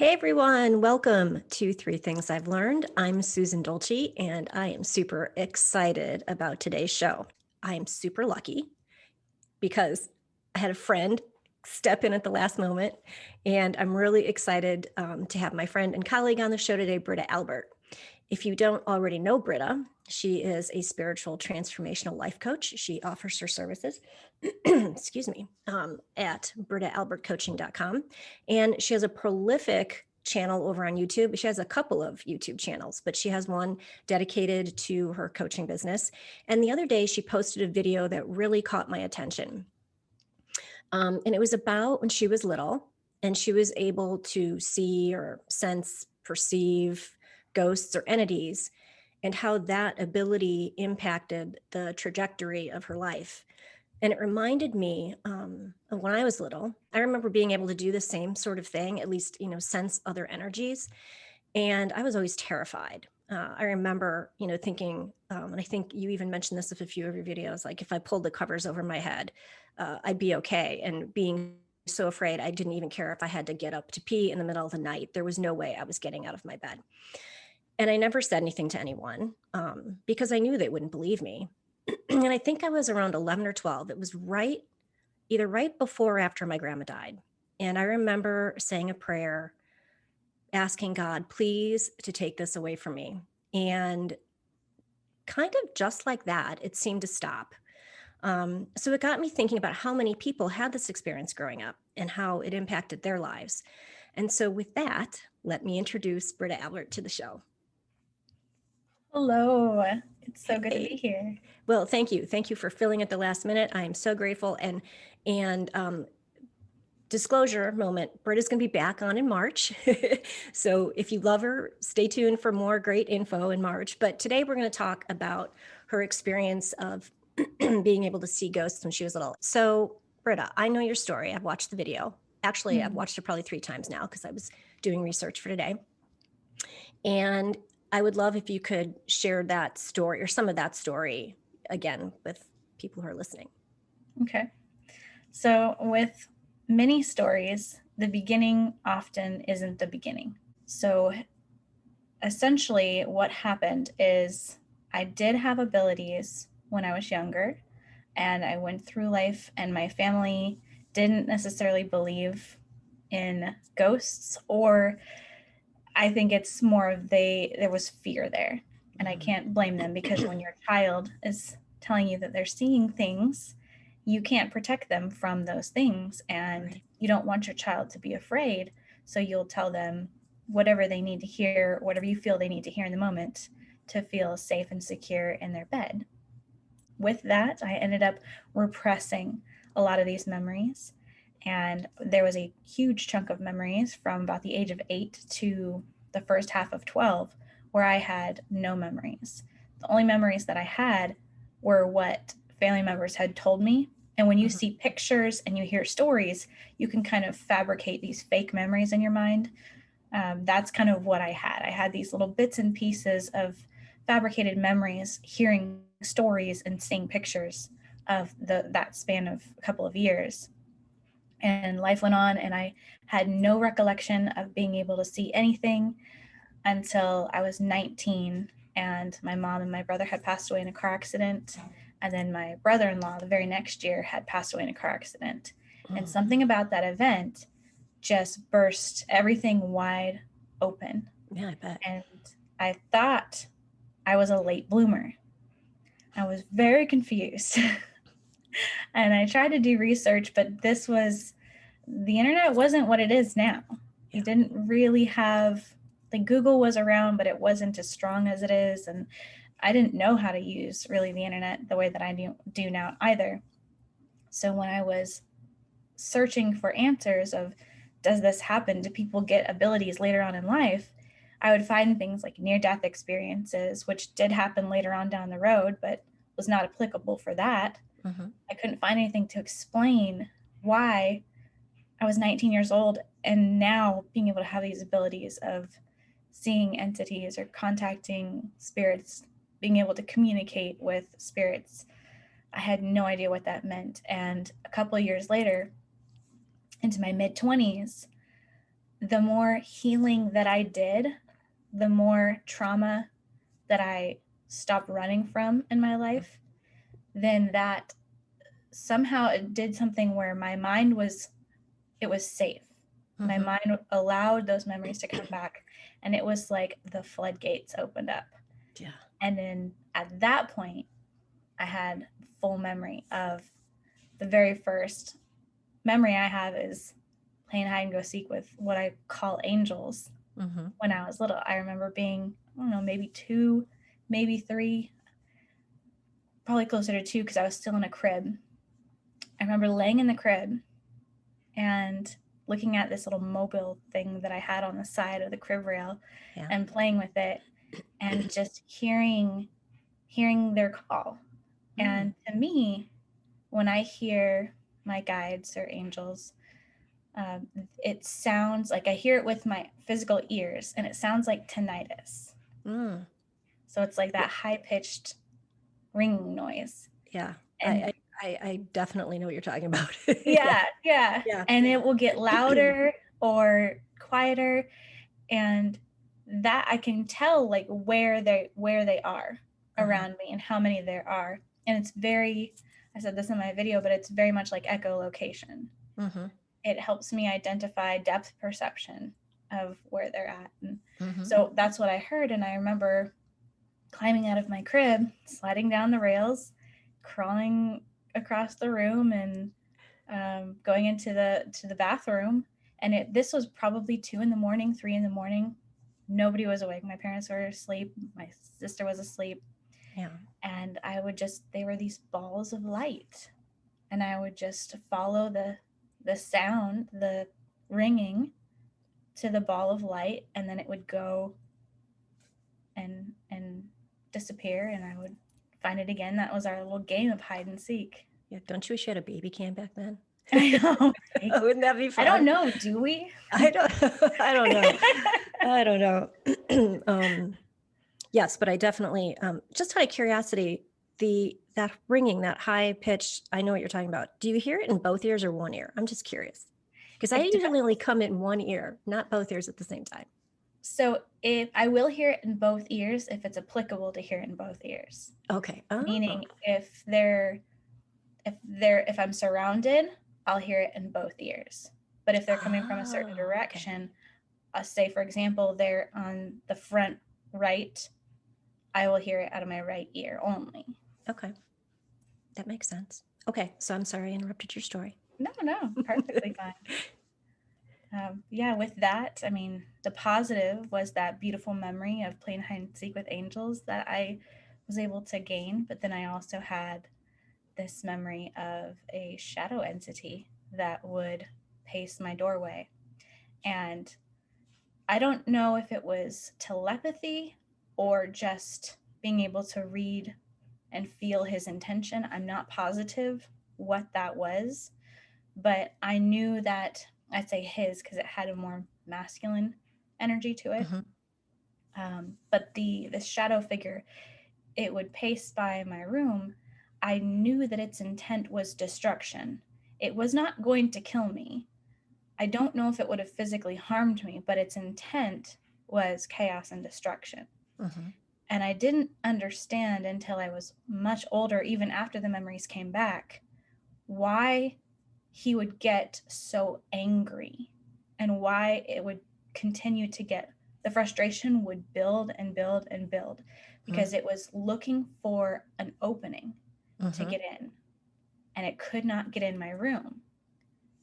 Hey everyone, welcome to Three Things I've Learned. I'm Susan Dolci, and I am super excited about today's show. I am super lucky because I had a friend step in at the last moment, and I'm really excited to have my friend and colleague on the show today, Britta Albert. If you don't already know Britta, she is a spiritual transformational life coach. She offers her services, excuse me, at brittaalbertcoaching.com. And she has a prolific channel over on YouTube. She has a couple of YouTube channels, but she has one dedicated to her coaching business. And the other day, she posted a video that really caught my attention. And it was about when she was little and she was able to see or sense, perceive ghosts or entities, and how that ability impacted the trajectory of her life. And it reminded me of when I was little. I remember being able to do the same sort of thing, at least, sense other energies. And I was always terrified. I remember, thinking, and I think you even mentioned this in a few of your videos, like if I pulled the covers over my head, I'd be okay. And being so afraid, I didn't even care if I had to get up to pee in the middle of the night. There was no way I was getting out of my bed. And I never said anything to anyone because I knew they wouldn't believe me. And I think I was around 11 or 12. It was either right before or after my grandma died. And I remember saying a prayer, asking God, please, to take this away from me. And kind of just like that, it seemed to stop. So it got me thinking about how many people had this experience growing up and how it impacted their lives. And so with that, let me introduce Britta Albert to the show. Hello, it's so good to Hey. be here. Well, thank you. Thank you for filling at the last minute. I am so grateful. And disclosure moment, Britta's going to be back on in March. So if you love her, stay tuned for more great info in March. But today we're going to talk about her experience of being able to see ghosts when she was little. So Britta, I know your story. I've watched the video. Actually, I've watched it probably 3 times now because I was doing research for today. And I would love if you could share that story or some of that story again with people who are listening. Okay. So, with many stories, the beginning often isn't the beginning. So, essentially, what happened is I did have abilities when I was younger, and I went through life, and my family didn't necessarily believe in ghosts, or I think it's more of there was fear there. And I can't blame them because when your child is telling you that they're seeing things, you can't protect them from those things. And Right. you don't want your child to be afraid. So you'll tell them whatever they need to hear, whatever you feel they need to hear in the moment to feel safe and secure in their bed. With that, I ended up repressing a lot of these memories. And there was a huge chunk of memories from about the age of 8 to the first half of 12 where I had no memories. The only memories that I had were what family members had told me. And when you see pictures and you hear stories, you can kind of fabricate these fake memories in your mind. That's kind of what I had. I had these little bits and pieces of fabricated memories, hearing stories and seeing pictures of that span of a couple of years. And life went on, and I had no recollection of being able to see anything until I was 19, and my mom and my brother had passed away in a car accident. And then my brother-in-law the very next year had passed away in a car accident. And something about that event just burst everything wide open. Yeah, I bet. And I thought I was a late bloomer. I was very confused. And I tried to do research, but the internet wasn't what it is now. You didn't really have, like, Google was around, but it wasn't as strong as it is. And I didn't know how to use really the internet the way that I do now either. So when I was searching for answers of, does this happen? Do people get abilities later on in life? I would find things like near-death experiences, which did happen later on down the road, but was not applicable for that. I couldn't find anything to explain why I was 19 years old and now being able to have these abilities of seeing entities or contacting spirits, being able to communicate with spirits. I had no idea what that meant. And a couple of years later, into my mid 20s, the more healing that I did, the more trauma that I stopped running from in my life, then that somehow it did something where my mind was, it was safe. My Mm-hmm. mind allowed those memories to come back, and it was like the floodgates opened up. Yeah. And then at that point, I had full memory of the very first memory I have is playing hide and go seek with what I call angels Mm-hmm. when I was little. I remember being, I don't know, maybe 2, maybe 3, probably closer to 2 because I was still in a crib. I remember laying in the crib and looking at this little mobile thing that I had on the side of the crib rail Yeah. and playing with it and just hearing their call. Mm. And to me, when I hear my guides or angels, um, it sounds like I hear it with my physical ears, and it sounds like tinnitus. Mm. So it's like Yeah. that high pitched ringing noise. Yeah. And I definitely know what you're talking about. Yeah. yeah, yeah. Yeah. And it will get louder or quieter. And that I can tell like where they are Uh-huh. around me and how many there are. And it's very, I said this in my video, but it's very much like echolocation. Mm-hmm. It helps me identify depth perception of where they're at. And Mm-hmm. so that's what I heard. And I remember climbing out of my crib, sliding down the rails, crawling across the room, and going into the bathroom. And this was probably 2 in the morning, 3 in the morning. Nobody was awake. My parents were asleep. My sister was asleep. Yeah. And I would just, they were these balls of light. And I would just follow the sound, the ringing to the ball of light, and then it would go and disappear, and I would find it again. That was our little game of hide and seek. Yeah. Don't you wish you had a baby cam back then? I know. Wouldn't that be I don't fun? know. Do we? I don't I don't know. I don't know. Yes, but I definitely just out of curiosity, that ringing, that high pitch, I know what you're talking about. Do you hear it in both ears or one ear? I'm just curious. Because I It usually depends. only come in one ear, not both ears at the same time. So if I will hear it in both ears, if it's applicable to hear it in both ears, Okay. Oh. meaning if I'm surrounded, I'll hear it in both ears. But if they're coming from a certain Oh, okay. direction, say for example they're on the front right, I will hear it out of my right ear only. Okay. That makes sense. Okay. So I'm sorry I interrupted your story. No, perfectly fine. Yeah, with that, I mean, the positive was that beautiful memory of playing hide and seek with angels that I was able to gain. But then I also had this memory of a shadow entity that would pace my doorway. And I don't know if it was telepathy or just being able to read and feel his intention. I'm not positive what that was, but I knew that, I'd say his because it had a more masculine energy to it. Mm-hmm. But the shadow figure, it would pace by my room. I knew that its intent was destruction. It was not going to kill me. I don't know if it would have physically harmed me, but its intent was chaos and destruction. Mm-hmm. And I didn't understand until I was much older, even after the memories came back, why he would get so angry and why it would continue to get, the frustration would build and build and build because it was looking for an opening to Mm-hmm. get in, and it could not get in my room.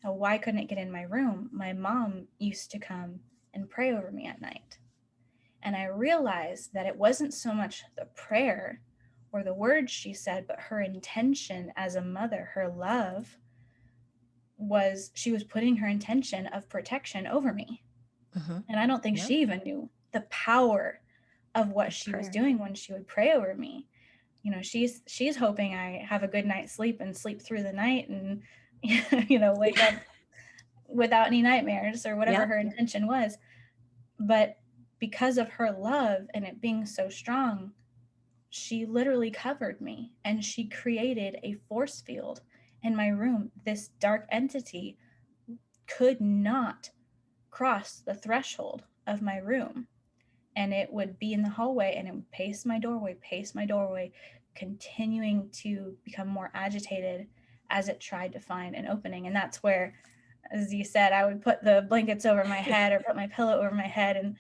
Now, why couldn't it get in my room? My mom used to come and pray over me at night. And I realized that it wasn't so much the prayer or the words she said, but her intention as a mother, her love was, she was putting her intention of protection over me. Mm-hmm. And I don't think Yeah. she even knew the power of what Of she was prayer. doing when she would pray over me. You know, she's hoping I have a good night's sleep and sleep through the night and wake Yeah. up without any nightmares or whatever Yeah. her intention was. But because of her love and it being so strong, she literally covered me and she created a force field in my room. This dark entity could not cross the threshold of my room, and it would be in the hallway, and it would pace my doorway, continuing to become more agitated as it tried to find an opening. And that's where, as you said, I would put the blankets over my head or put my pillow over my head, and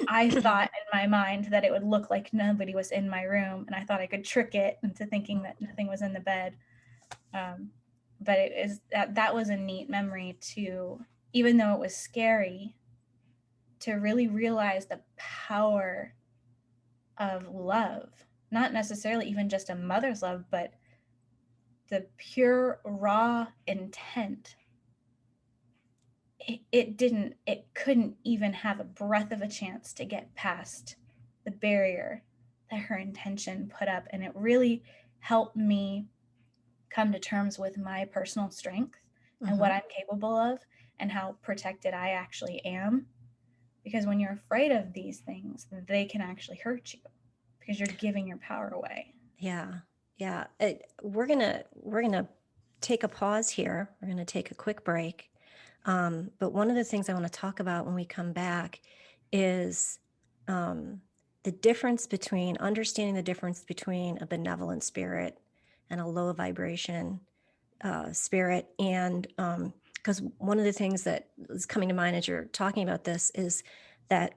I thought in my mind that it would look like nobody was in my room, and I thought I could trick it into thinking that nothing was in the bed. But it is that was a neat memory to, even though it was scary, to really realize the power of love, not necessarily even just a mother's love, but the pure raw intent. It couldn't even have a breath of a chance to get past the barrier that her intention put up. And it really helped me come to terms with my personal strength and what I'm capable of and how protected I actually am. Because when you're afraid of these things, they can actually hurt you because you're giving your power away. Yeah. Yeah. We're gonna take a pause here. We're gonna take a quick break. But one of the things I want to talk about when we come back is the difference between understanding the difference between a benevolent spirit and a low vibration spirit. And because one of the things that is coming to mind as you're talking about this is that,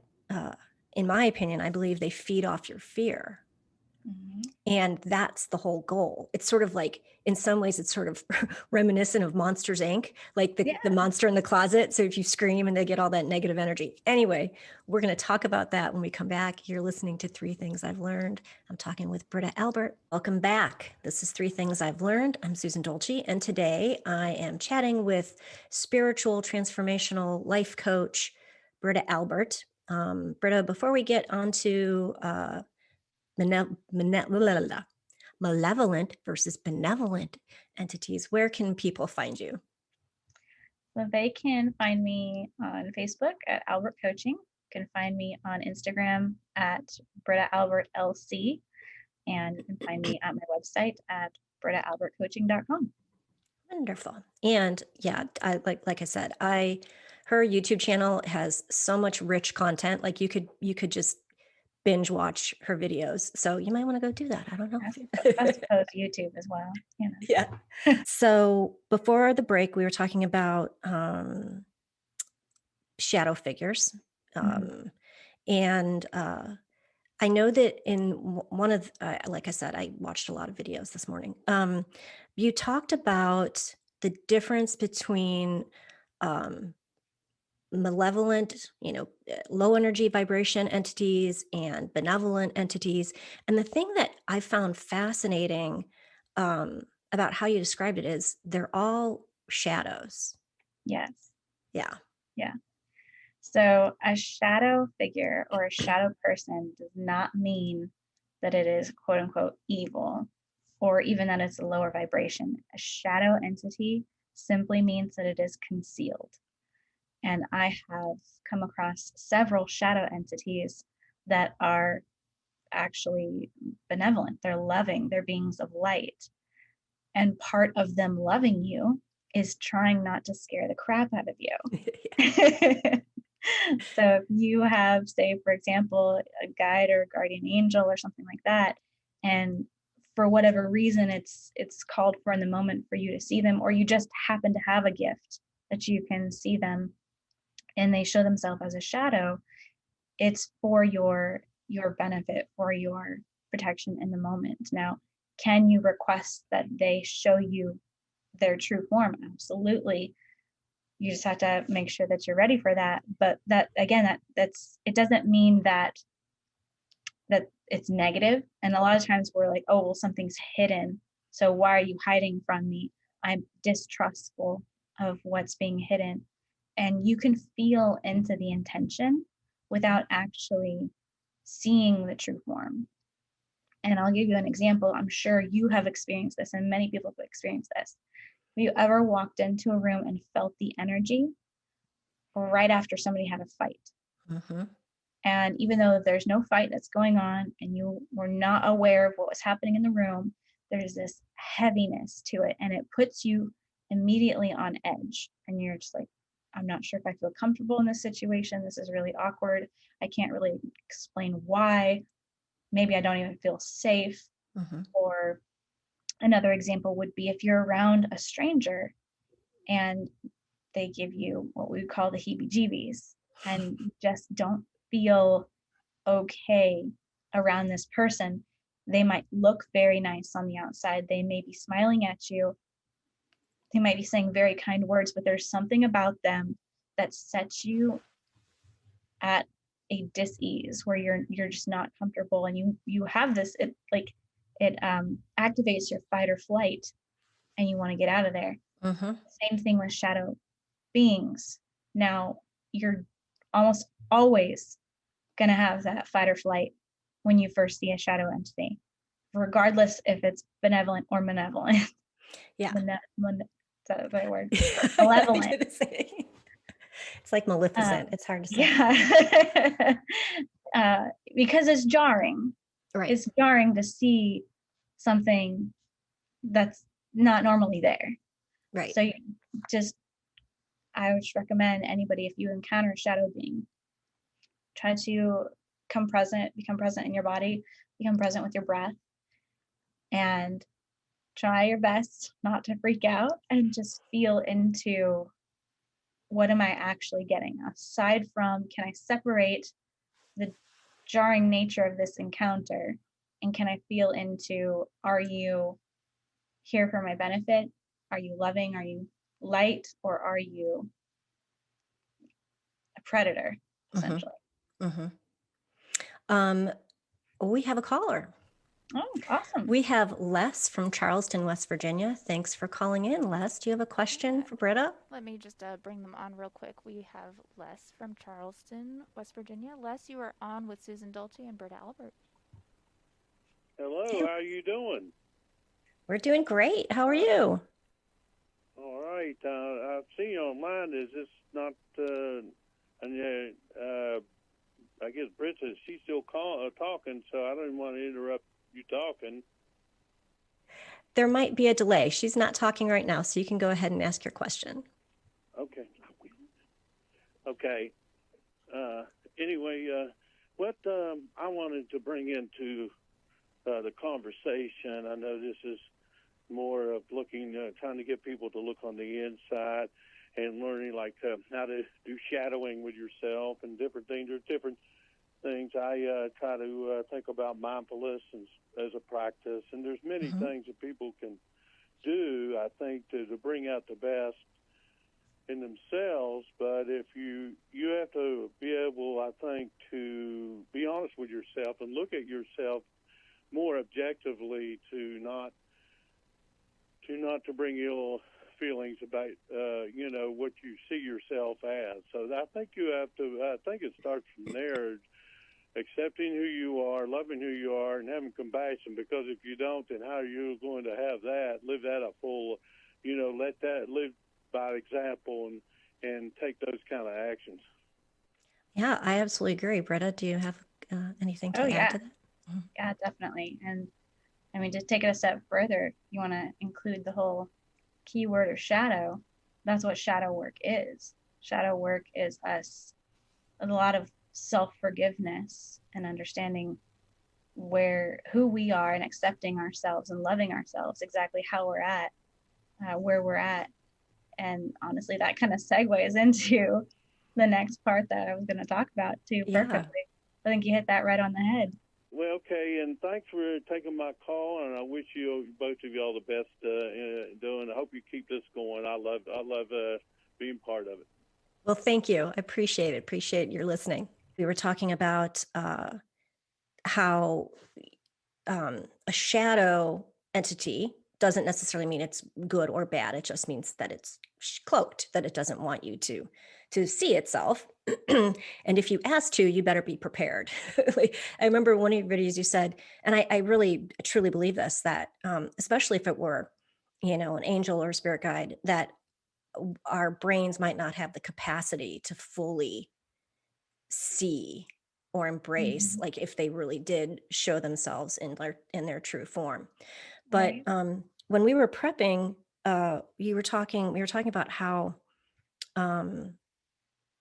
in my opinion, I believe they feed off your fear. Mm-hmm. And that's the whole goal. It's sort of like, in some ways, it's sort of reminiscent of Monsters, Inc., like the monster in the closet. So if you scream and they get all that negative energy. Anyway, we're going to talk about that when we come back. You're listening to Three Things I've Learned. I'm talking with Britta Albert. Welcome back. This is Three Things I've Learned. I'm Susan Dolci. And today I am chatting with spiritual transformational life coach, Britta Albert. Britta, before we get onto malevolent versus benevolent entities, where can people find you? So they can find me on Facebook at Albert Coaching. You can find me on Instagram at Britta Albert LC. And you can find me at my website at brittaalbertcoaching.com. Wonderful. And yeah, I like I said, her YouTube channel has so much rich content. Like you could just binge watch her videos. So you might want to go do that. I don't know. I suppose YouTube as well. You know. Yeah. So before the break, we were talking about shadow figures. And I know that in one of, like I said, I watched a lot of videos this morning. You talked about the difference between malevolent, low energy vibration entities and benevolent entities. And the thing that I found fascinating about how you described it is they're all shadows. Yes. Yeah. Yeah. So a shadow figure or a shadow person does not mean that it is quote unquote evil or even that it's a lower vibration. A shadow entity simply means that it is concealed. And I have come across several shadow entities that are actually benevolent. They're loving, they're beings of light. And part of them loving you is trying not to scare the crap out of you. So if you have, say, for example, a guide or a guardian angel or something like that, and for whatever reason it's called for in the moment for you to see them, or you just happen to have a gift that you can see them and they show themselves as a shadow, it's for your benefit, for your protection in the moment. Now, can you request that they show you their true form? Absolutely. You just have to make sure that you're ready for that. But that again, that's it doesn't mean that it's negative. And a lot of times we're like, oh well, something's hidden, so why are you hiding from me? I'm distrustful of what's being hidden. And you can feel into the intention without actually seeing the true form. And I'll give you an example. I'm sure you have experienced this, and many people have experienced this. Have you ever walked into a room and felt the energy right after somebody had a fight? Mm-hmm. And even though there's no fight that's going on and you were not aware of what was happening in the room, there's this heaviness to it, and it puts you immediately on edge. And you're just like, I'm not sure if I feel comfortable in this situation. This is really awkward. I can't really explain why. Maybe I don't even feel safe. Mhm. Or another example would be if you're around a stranger and they give you what we call the heebie jeebies and you just don't feel okay around this person. They might look very nice on the outside. They may be smiling at you. They might be saying very kind words, but there's something about them that sets you at a dis-ease where you're just not comfortable, and you have this, it like it activates your fight or flight, and you want to get out of there. Mhm. Same thing with shadow beings. Now, you're almost always going to have that fight or flight when you first see a shadow entity, regardless if it's benevolent or malevolent. Yeah. Is that the right word? I Malevolent. did say it's like Maleficent. Um, It's hard to say. yeah. uh, because it's jarring. Right. It's jarring to see something that's not normally there. Right. So you just, I would just recommend anybody, if you encounter a shadow being, try to become present in your body, become present with your breath, and try your best not to freak out and just feel into what am I actually getting? Aside from, can I separate the jarring nature of this encounter? And can I feel into, are you here for my benefit? Are you loving? Are you light? Or are you a predator, Mhm. essentially? Mhm. Um, we have a caller. Oh, awesome. We have Les from Charleston, West Virginia. Thanks for calling in, Les. Do you have a question Yeah, for Britta? let me just bring them on real quick. We have Les from Charleston, West Virginia. Les, you are on with Susan Dolci and Britta Albert. Hello, Hey, how are you doing? we're doing great. How are Uh, you? all right. I've seen you online. Is this not? And I guess Britta, she's still talking, so I don't want to interrupt you talking. There might be a delay. She's not talking right now, so you can go ahead and ask your question. Okay. Okay. Uh, anyway, what I wanted to bring into the conversation. I know this is more of looking, trying to get people to look on the inside and learning like how to do shadowing with yourself and different things. There's different things. I try to think about mindfulness as a practice, and there's many Mhm. things that people can do, I think, to bring out the best in themselves. But if you have to be able, I think, to be honest with yourself and look at yourself more objectively, to bring ill feelings about what you see yourself as. So I think you have to. I think it starts from there, accepting who you are, loving who you are, and having compassion. Because if you don't, then how are you going to have that? Live that a full, let that live by example and take those kind of actions. Yeah, I absolutely agree. Britta, do you have anything Oh, to add yeah. to that? Mhm. Yeah, definitely. And I mean, to take it a step further, you want to include the whole keyword of shadow. That's what shadow work is. Shadow work is us, a lot of self forgiveness and understanding who we are and accepting ourselves and loving ourselves exactly how we're at, where we're at. And honestly, that kind of segues into the next part that I was going to talk about too Yeah. perfectly. I think you hit that right on the head. Well, okay, and thanks for taking my call, and I wish you both of you all the best doing. I hope you keep this going. I love being part of it. Well, thank you. I appreciate it. Appreciate your listening. We were talking about how a shadow entity doesn't necessarily mean it's good or bad. It just means that it's cloaked, that it doesn't want you to see itself. And if you ask to, you better be prepared. Like, I remember one of your videos you said, and I really truly believe this, that especially if it were, an angel or a spirit guide, that our brains might not have the capacity to fully see or embrace, Mm-hmm. like if they really did show themselves in their true form. But Right. when we were prepping, we were talking about how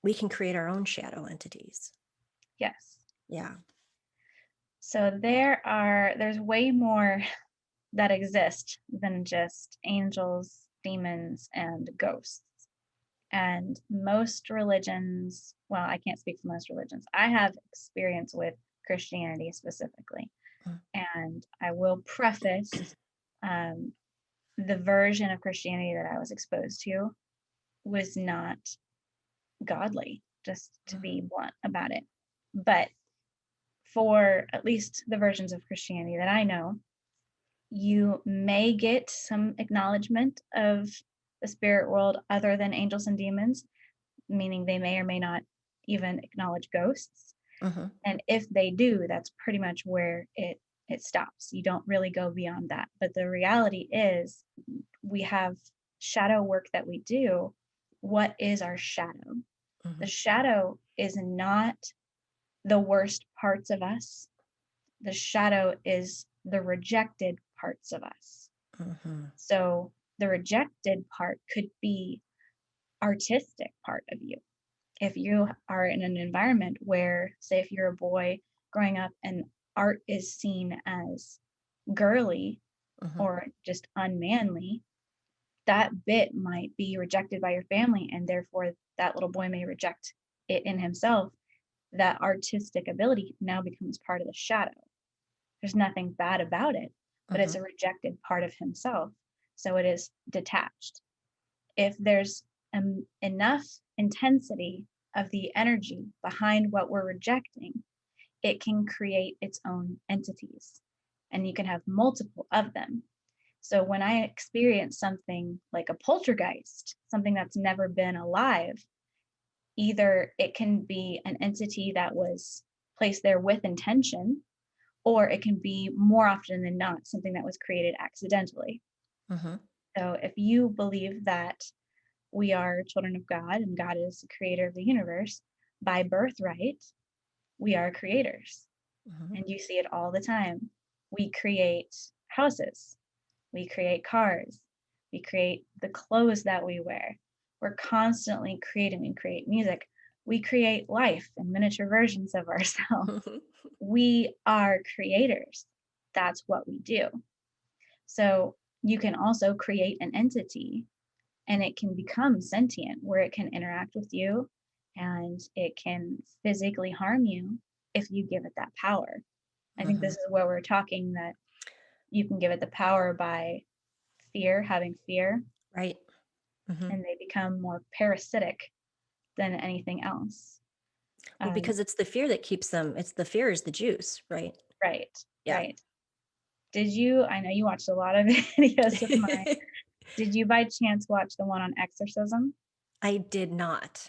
we can create our own shadow entities. Yes. Yeah. So there's way more that exist than just angels, demons, and ghosts. And most religions, well, I can't speak for most religions. I have experience with Christianity specifically. Mm. And I will preface the version of Christianity that I was exposed to was not godly, just to be blunt about it. But for at least the versions of Christianity that I know, you may get some acknowledgement of the spirit world other than angels and demons, meaning they may or may not even acknowledge ghosts. Mm-hmm. And if they do, that's pretty much where it stops. You don't really go beyond that. But the reality is, we have shadow work that we do. What is our shadow? Mm-hmm. The shadow is not the worst parts of us. The shadow is the rejected parts of us. Mm-hmm. So the rejected part could be artistic part of you. If you are in an environment where, say, if you're a boy growing up and art is seen as girly Mm-hmm. or just unmanly, that bit might be rejected by your family, and therefore that little boy may reject it in himself. That artistic ability now becomes part of the shadow. There's nothing bad about it, but it's a rejected part of himself. So it is detached. If there's enough intensity of the energy behind what we're rejecting, it can create its own entities. And you can have multiple of them. So when I experience something like a poltergeist, something that's never been alive, either it can be an entity that was placed there with intention, or it can be, more often than not, something that was created accidentally. Mm-hmm. So if you believe that we are children of God and God is the creator of the universe, by birthright, we are creators. Mm-hmm. And you see it all the time. We create houses, we create cars, we create the clothes that we wear. We're constantly creating. We create music. We create life and miniature versions of ourselves. We are creators. That's what we do. So you can also create an entity, and it can become sentient, where it can interact with you and it can physically harm you if you give it that power. I think this is where we're talking that you can give it the power by having fear, Right. Mm-hmm. and they become more parasitic than anything else. Well, because it's the fear that keeps them. It's the fear is the juice, right? Right. Yeah. Right. I know you watched a lot of videos of mine. Did you by chance watch the one on exorcism? I did not,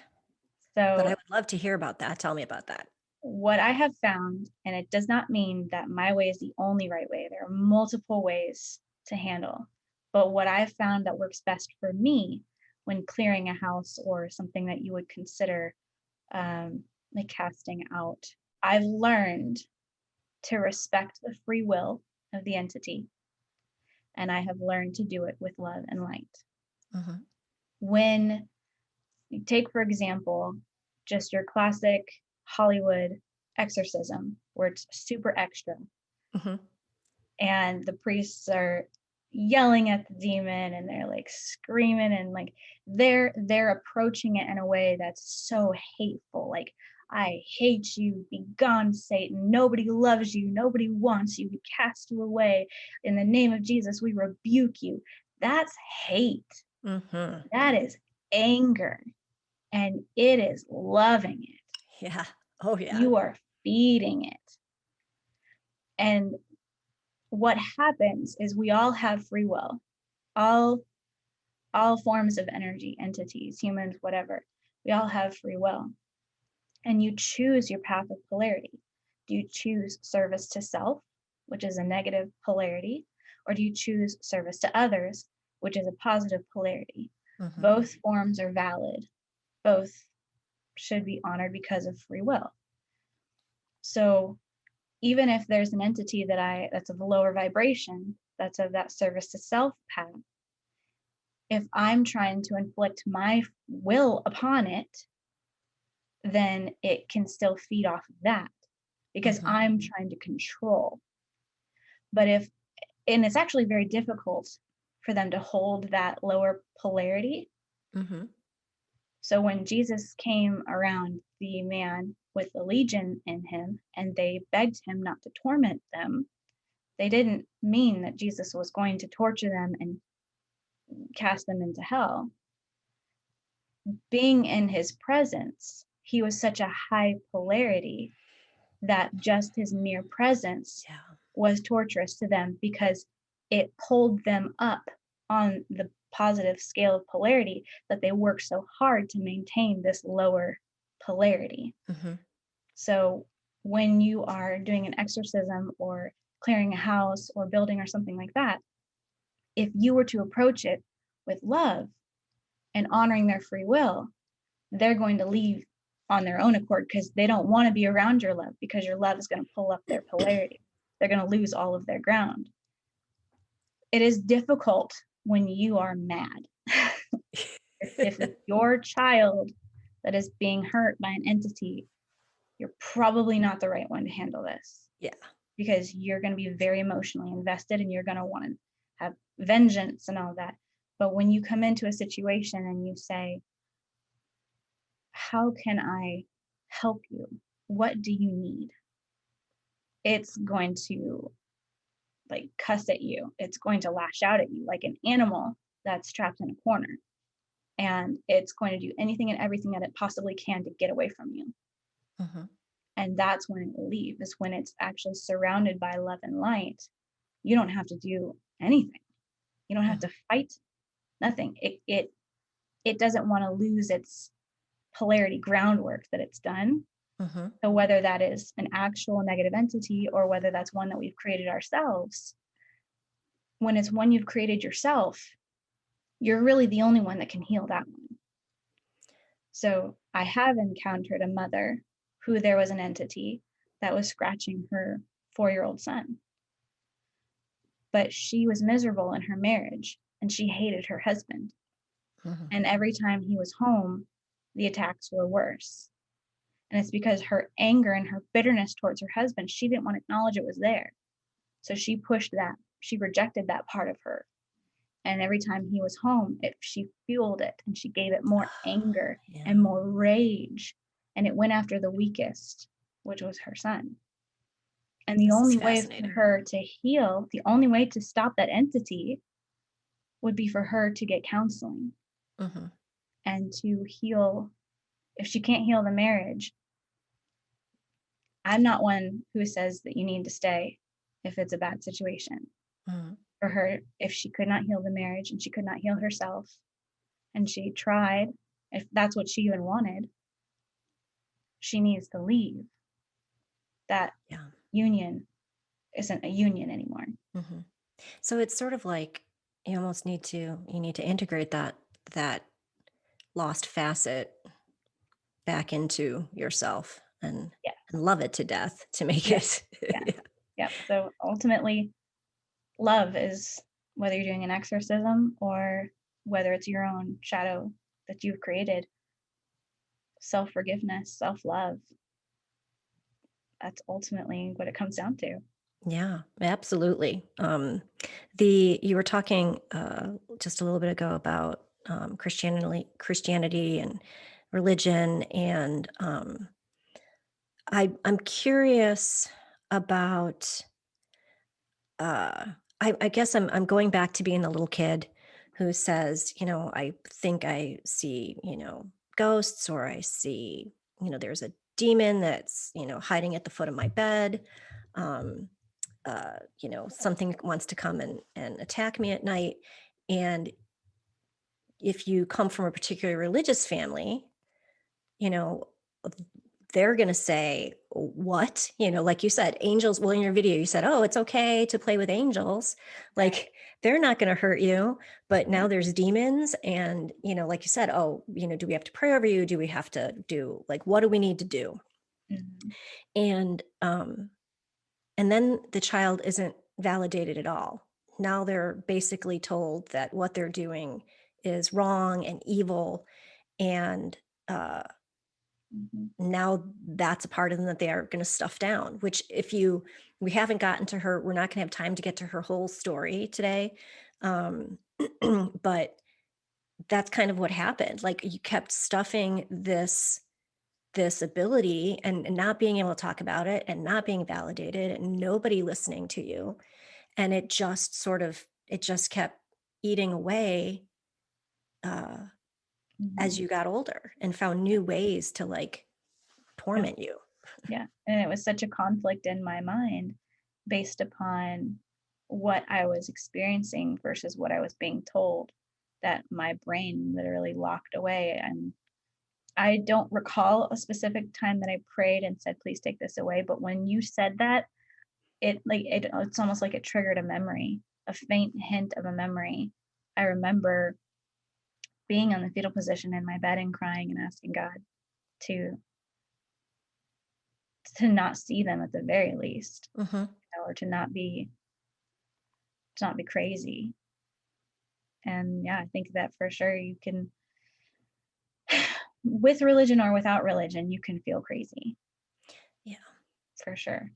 So but I would love to hear about that. Tell me about that. what I have found, and it does not mean that my way is the only right way, there are multiple ways to handle. But what I've found that works best for me when clearing a house or something that you would consider like casting out, I've learned to respect the free will of the entity, and I have learned to do it with love and light. Mm-hmm. When you take, for example, just your classic Hollywood exorcism, where it's super extra, Mm-hmm. and the priests are yelling at the demon and they're like screaming, and like they're approaching it in a way that's so hateful, like, I hate you, be gone, Satan, nobody loves you, nobody wants you, we cast you away, in the name of Jesus we rebuke you. That's hate. Mm-hmm. That is anger, and it is loving it. Yeah. Oh, yeah. You are feeding it. And what happens is we all have free will. All forms of energy, entities, humans, whatever. We all have free will. And you choose your path of polarity. Do you choose service to self, which is a negative polarity, or do you choose service to others, which is a positive polarity? Mm-hmm. Both forms are valid. Both should be honored because of free will. So even if there's an entity that's of a lower vibration, that's of that service to self path, if I'm trying to inflict my will upon it, then it can still feed off of that because Mhm. I'm trying to control. But and it's actually very difficult for them to hold that lower polarity. Mhm. So when Jesus came around the man with the legion in him and they begged him not to torment them, they didn't mean that Jesus was going to torture them and cast them into hell. Being in his presence, he was such a high polarity that just his mere presence Yeah. was torturous to them because it pulled them up on the positive scale of polarity that they worked so hard to maintain this lower polarity. Mhm. So when you are doing an exorcism or clearing a house or building or something like that, if you were to approach it with love and honoring their free will, they're going to leave on their own accord because they don't want to be around your love because your love is going to pull up their polarity. They're going to lose all of their ground. It is difficult when you are mad. If it's your child that is being hurt by an entity, you're probably not the right one to handle this Yeah. because you're going to be very emotionally invested and you're going to want to have vengeance and all that. But when you come into a situation and you say, how can I help you? What do you need? It's going to like cuss at you. It's going to lash out at you like an animal that's trapped in a corner. And it's going to do anything and everything that it possibly can to get away from you. Mhm. And that's when it will leave, is when it's actually surrounded by love and light. You don't have to do anything. You don't have to fight nothing. It doesn't want to lose its polarity groundwork that it's done. Mhm. So whether that is an actual negative entity or whether that's one that we've created ourselves, when it's one you've created yourself, you're really the only one that can heal that one. So I have encountered a mother who there was an entity that was scratching her 4-year-old son. But she was miserable in her marriage and she hated her husband. Mhm. And every time he was home, the attacks were worse. And it's because her anger and her bitterness towards her husband, she didn't want to acknowledge it was there. So she pushed that, she rejected that part of her. And every time he was home, she fueled it and she gave it more anger Yeah. and more rage. And it went after the weakest, which was her son. And the This is only way for fascinating. her to heal, the only way to stop that entity would be for her to get counseling Mhm. and to heal. If she can't heal the marriage, I'm not one who says that you need to stay if it's a bad situation. Mhm. For her, if she could not heal the marriage and she could not heal herself, and she tried, if that's what she even wanted, she needs to leave. That Yeah. union isn't a union anymore. Mhm. So it's sort of like you almost need to integrate that lost facet back into yourself Yeah, and love it to death to make yeah, it. yeah, Yeah. yeah. So ultimately, love is whether you're doing an exorcism or whether it's your own shadow that you've created, self forgiveness, self love. That's ultimately what it comes down to. Yeah, absolutely. You were talking just a little bit ago about Christianity and religion, and I'm curious about. Uh, I guess I'm going back to being the little kid who says, I think I see, ghosts, or I see, there's a demon that's, hiding at the foot of my bed. Um, Something wants to come and attack me at night. And if you come from a particularly religious family, you know, they're going to say, what? Like you said, angels. Well, in your video, you said, oh, it's okay to play with angels. Right. Like, they're not going to hurt you. But now Right. there's demons. And, like you said, oh, do we have to pray over you? Do we have to do, like, what do we need to do? Mm-hmm. And then the child isn't validated at all. Now they're basically told that what they're doing is wrong and evil. And now that's a part of them that they are going to stuff down, which we haven't gotten to her, we're not going to have time to get to her whole story today. But that's kind of what happened. Like, you kept stuffing this ability and not being able to talk about it and not being validated and nobody listening to you. And it just kept eating away as you got older and found new ways to like torment you. Yeah. And it was such a conflict in my mind based upon what I was experiencing versus what I was being told, that my brain literally locked away. And I don't recall a specific time that I prayed and said, please take this away. But when you said that, it's almost like it triggered a memory, a faint hint of a memory. I remember being on the fetal position in my bed and crying and asking God to not see them at the very least, or to not be crazy. And yeah, I think that for sure you can, with religion or without religion, you can feel crazy. Yeah, for sure.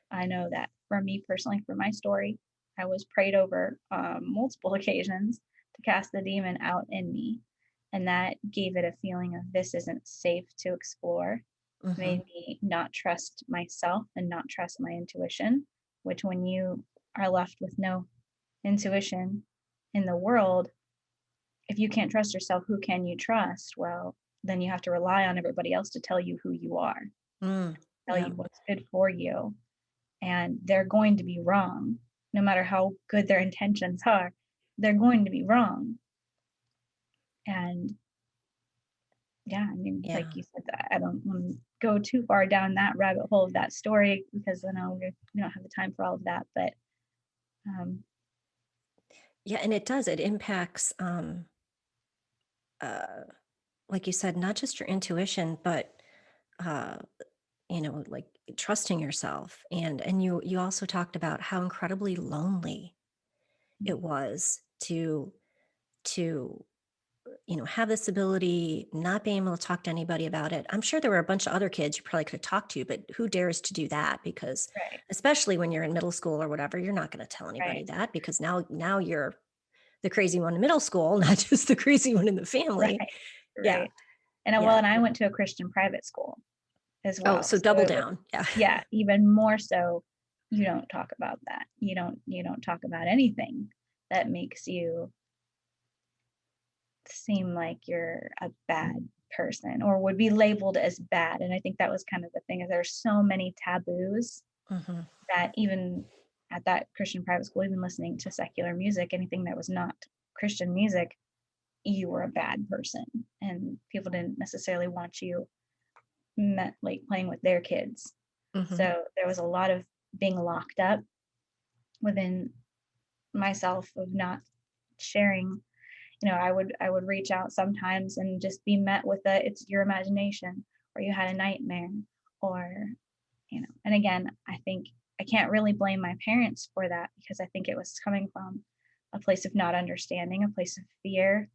I know that for me personally, for my story, I was prayed over multiple occasions to cast the demon out in me. And that gave it a feeling of this isn't safe to explore. Made me not trust myself and not trust my intuition, which when you are left with no intuition in the world, if you can't trust yourself, who can you trust? Well, then you have to rely on everybody else to tell you who you are, tell you what's good for you. And they're going to be wrong. No matter how good their intentions are, they're going to be wrong. And yeah, I mean, like you said, that I don't want to go too far down that rabbit hole of that story because I know we don't have the time for all of that. But yeah, and it impacts like you said, not just your intuition, but like trusting yourself. And you also talked about how incredibly lonely it was to have this ability, not being able to talk to anybody about it. I'm sure there were a bunch of other kids you probably could have talked to, but who dares to do that? Because especially when you're in middle school or whatever, you're not going to tell anybody that, because now you're the crazy one in middle school, not just the crazy one in the family. Right. And I went to a Christian private school as well. Oh, so double down. Yeah, even more so. You don't talk about that. You don't talk about anything that makes you seem like you're a bad person or would be labeled as bad. And I think that was kind of the thing, is there's so many taboos that even at that Christian private school, even listening to secular music, anything that was not Christian music, you were a bad person, and people didn't necessarily want you like playing with their kids. So there was a lot of being locked up within myself of not sharing. I would reach out sometimes and just be met with it's your imagination, or you had a nightmare, or and again, I think I can't really blame my parents for that, because I think it was coming from a place of not understanding, a place of fear.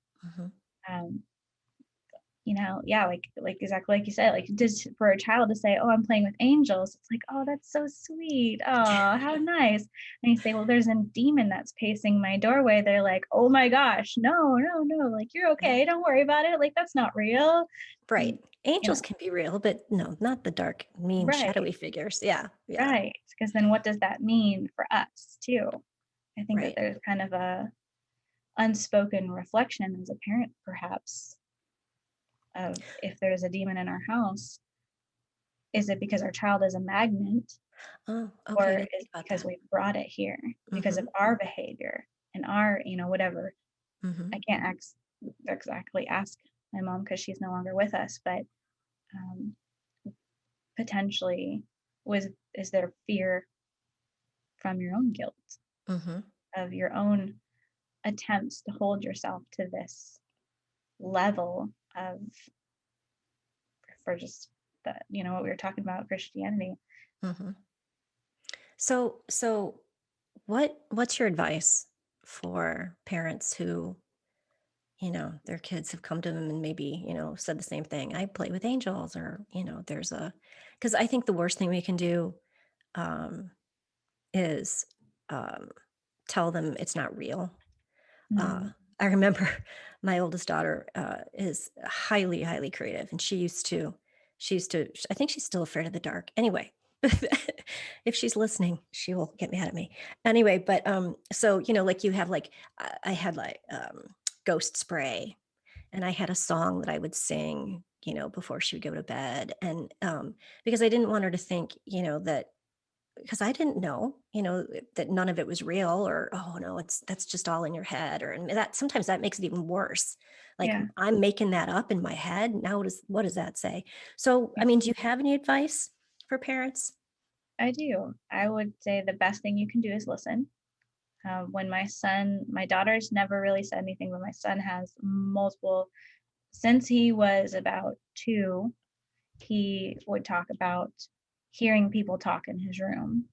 Like exactly like you said, like just for a child to say, oh, I'm playing with angels, it's like, oh, that's so sweet, oh, how nice. And you say, well, there's a demon that's pacing my doorway, they're like, oh my gosh, no, like, you're okay, don't worry about it, like, that's not real. Right. Angels can be real, but no, not the dark, mean, shadowy figures. Right, because then what does that mean for us too? I think that there's kind of a unspoken reflection as a parent, perhaps, of if there's a demon in our house, is it because our child is a magnet, or is it because we brought it here because of our behavior and our, whatever. I can't exactly ask my mom because she's no longer with us, but potentially is there fear from your own guilt, of your own attempts to hold yourself to this level of, for just that, what we were talking about, Christianity. So what's your advice for parents who their kids have come to them and maybe, said the same thing. I play with angels, or, because I think the worst thing we can do is tell them it's not real. Mm. I remember my oldest daughter is highly, highly creative, and she used to, I think she's still afraid of the dark. Anyway, if she's listening, she will get mad at me. Anyway, but so, like you have like, I had like ghost spray, and I had a song that I would sing, before she would go to bed. And because I didn't want her to think, that, because I didn't know, that none of it was real, or, oh no, that's just all in your head. Or, and that sometimes that makes it even worse. Like, Yeah. I'm making that up in my head. Now, what does that say? So, I mean, do you have any advice for parents? I do. I would say the best thing you can do is listen. When my daughter's never really said anything, but my son has multiple. Since he was about 2, he would talk about hearing people talk in his room.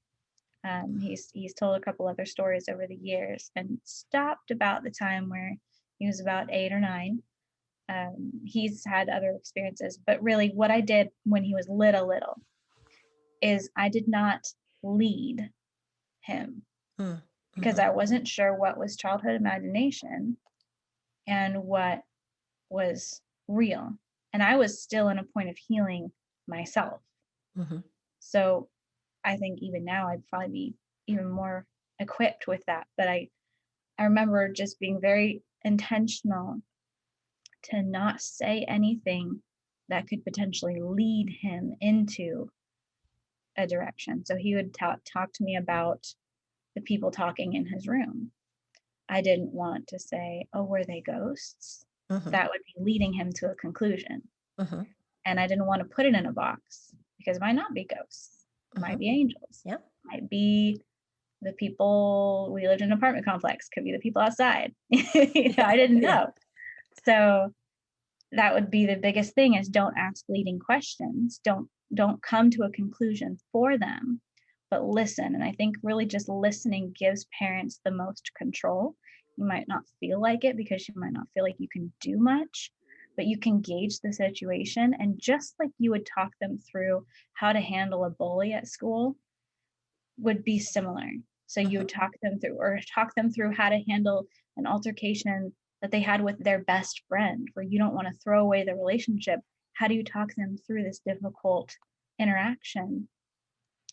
He's told a couple other stories over the years, and stopped about the time where he was about 8 or 9. He's had other experiences, but really what I did when he was little is I did not lead him, Mm, because I wasn't sure what was childhood imagination and what was real. And I was still in a point of healing myself. mm-hmm. So I think even now I'd probably be even more equipped with that. But I remember just being very intentional to not say anything that could potentially lead him into a direction. So he would talk to me about the people talking in his room. I didn't want to say, oh, were they ghosts? Mm-hmm. That would be leading him to a conclusion. Mm-hmm. And I didn't want to put it in a box, because it might not be ghosts. It might be angels. Yeah. Might be the people, we lived in an apartment complex, could be the people outside. I didn't know. So that would be the biggest thing, is don't ask leading questions. Don't come to a conclusion for them, but listen. And I think really just listening gives parents the most control. You might not feel like it, because you might not feel like you can do much, but you can gauge the situation. And just like you would talk them through how to handle a bully at school, would be similar. So you would talk them through how to handle an altercation that they had with their best friend, where you don't want to throw away the relationship. How do you talk them through this difficult interaction?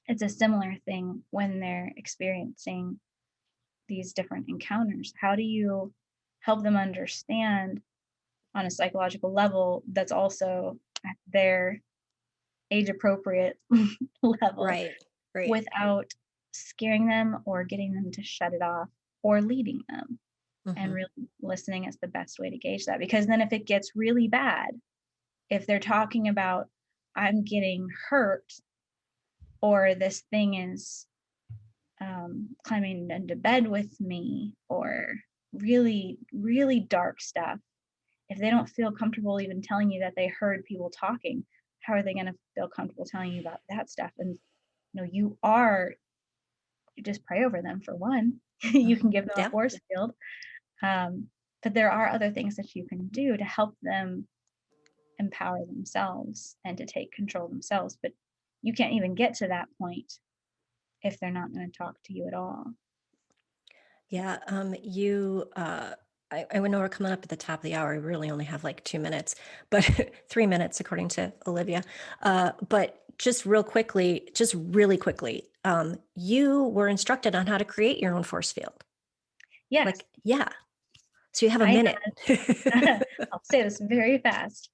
It's a similar thing when they're experiencing these different encounters. How do you help them understand on a psychological level that's also at their age appropriate level, Right. without scaring them or getting them to shut it off or leading them? And really listening is the best way to gauge that, because then if it gets really bad, if they're talking about, I'm getting hurt, or this thing is climbing into bed with me, or really, really dark stuff, if they don't feel comfortable even telling you that they heard people talking, how are they going to feel comfortable telling you about that stuff? And you just pray over them, for one. You can give them a force field. But there are other things that you can do to help them empower themselves and to take control themselves. But you can't even get to that point if they're not going to talk to you at all. Yeah. I know we're coming up at the top of the hour. We really only have like 2 minutes, but 3 minutes according to Olivia. But just really quickly, you were instructed on how to create your own force field. Yes. So you have a minute. I'll say this very fast.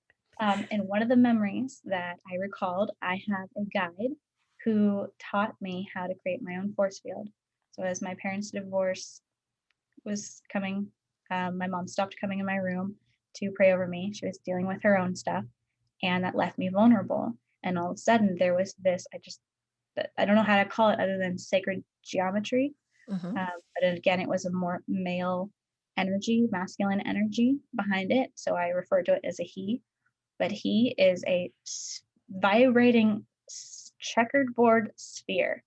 In one of the memories that I recalled, I have a guide who taught me how to create my own force field. So as my parents' divorce was coming, my mom stopped coming in my room to pray over me. She was dealing with her own stuff, and that left me vulnerable. And all of a sudden there was this, I don't know how to call it other than sacred geometry. But again, it was a more male energy, masculine energy behind it. So I refer to it as a he, but he is a vibrating checkerboard sphere.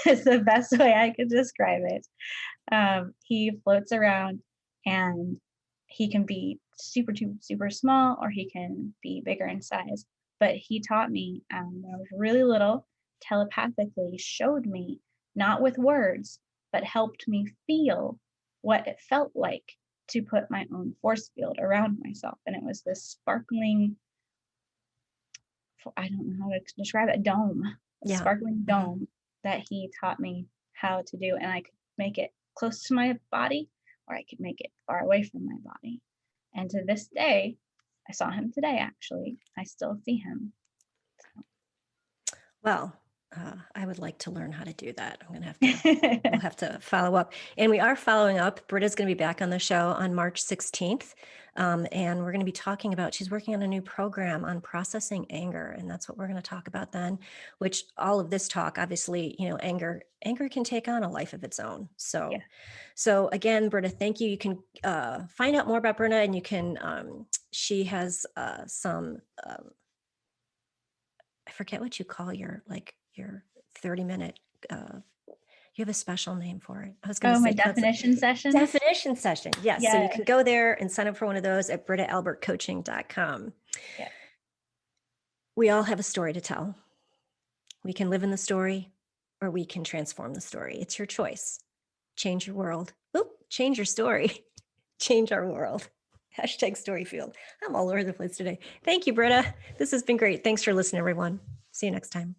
Is the best way I could describe it. He floats around, and he can be super, super small, or he can be bigger in size. But he taught me when I was really little, telepathically showed me, not with words, but helped me feel what it felt like to put my own force field around myself. And it was this sparkling, I don't know how to describe it, dome, a Yeah. sparkling dome that he taught me how to do. And I could make it close to my body, or I could make it far away from my body. And to this day, I saw him today, actually. I still see him. So. Well, I would like to learn how to do that. I'm going to have to, we'll have to follow up. And we are following up. Britta's going to be back on the show on March 16th. And we're going to be talking about, she's working on a new program on processing anger. And that's what we're going to talk about then, which all of this talk, obviously, anger can take on a life of its own. So, So again, Britta, thank you. You can find out more about Britta, and you can, she has some, I forget what you call your 30-minute, you have a special name for it. I was going to say my definition session. Definition session. Yes. So you can go there and sign up for one of those at BrittaAlbertCoaching.com. Yeah. We all have a story to tell. We can live in the story, or we can transform the story. It's your choice. Change your world. Oop, change your story. Change our world. #StoryField. I'm all over the place today. Thank you, Britta. This has been great. Thanks for listening, everyone. See you next time.